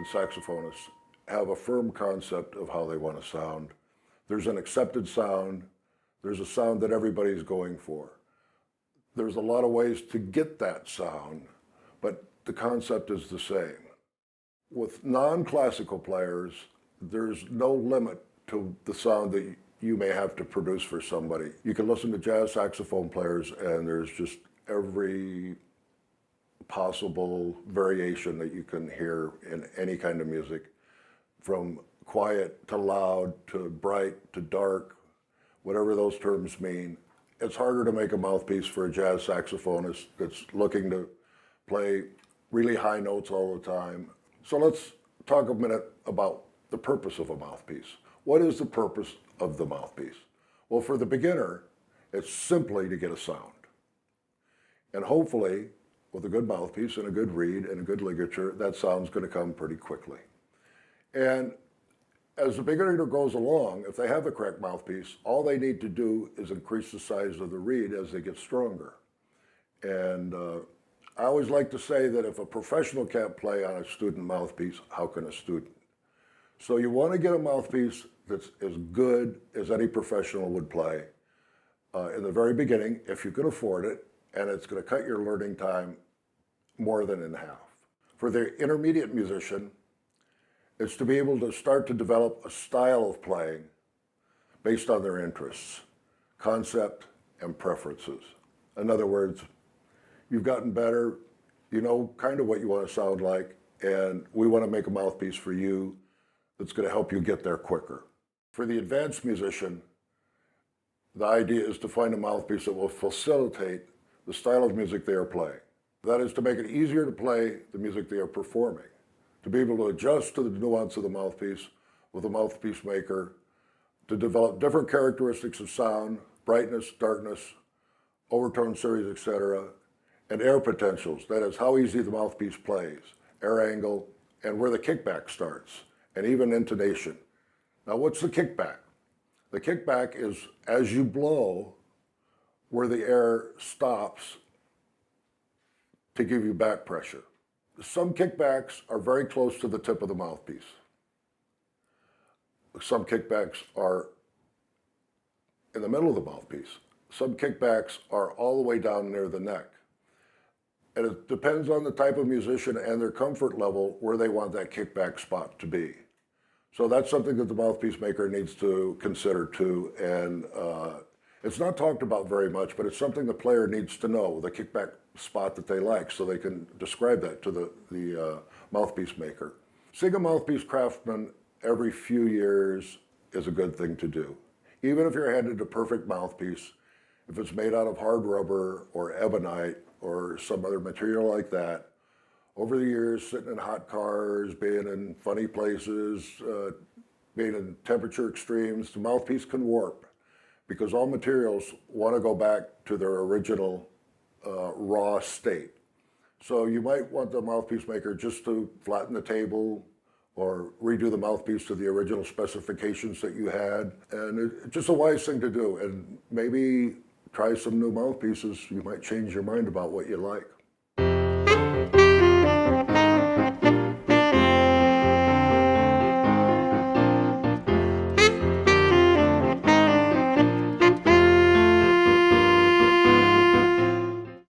and saxophonists have a firm concept of how they want to sound. There's an accepted sound. There's a sound that everybody's going for. There's a lot of ways to get that sound, but the concept is the same. With non-classical players, there's no limit to the sound that you may have to produce for somebody. You can listen to jazz saxophone players and there's just every possible variation that you can hear in any kind of music, from quiet to loud to bright to dark, whatever those terms mean. It's harder to make a mouthpiece for a jazz saxophonist that's looking to play really high notes all the time. So let's talk a minute about the purpose of a mouthpiece. What is the purpose of the mouthpiece? Well, for the beginner, it's simply to get a sound. And hopefully, with a good mouthpiece and a good reed and a good ligature, that sound's going to come pretty quickly. And as the beginner goes along, if they have the correct mouthpiece, all they need to do is increase the size of the reed as they get stronger. And I always like to say that if a professional can't play on a student mouthpiece, how can a student? So you want to get a mouthpiece that's as good as any professional would play in the very beginning, if you can afford it, and it's going to cut your learning time more than in half. For the intermediate musician, it's to be able to start to develop a style of playing based on their interests, concept, and preferences. In other words, you've gotten better, you know kind of what you want to sound like, and we want to make a mouthpiece for you that's going to help you get there quicker. For the advanced musician, the idea is to find a mouthpiece that will facilitate the style of music they are playing. That is to make it easier to play the music they are performing, to be able to adjust to the nuance of the mouthpiece with a mouthpiece maker, to develop different characteristics of sound, brightness, darkness, overtone series, etc., and air potentials, that is how easy the mouthpiece plays, air angle, and where the kickback starts, and even intonation. Now, what's the kickback? The kickback is as you blow where the air stops to give you back pressure. Some kickbacks are very close to the tip of the mouthpiece. Some kickbacks are in the middle of the mouthpiece. Some kickbacks are all the way down near the neck. And it depends on the type of musician and their comfort level where they want that kickback spot to be. So that's something that the mouthpiece maker needs to consider too. And it's not talked about very much, but it's something the player needs to know, the kickback spot that they like, so they can describe that to the mouthpiece maker. Seeing a mouthpiece craftsman every few years is a good thing to do. Even if you're handed a perfect mouthpiece, if it's made out of hard rubber or ebonite or some other material like that, over the years, sitting in hot cars, being in funny places, being in temperature extremes, the mouthpiece can warp because all materials want to go back to their original raw state. So you might want the mouthpiece maker just to flatten the table or redo the mouthpiece to the original specifications that you had. And it's just a wise thing to do. And maybe try some new mouthpieces. You might change your mind about what you like.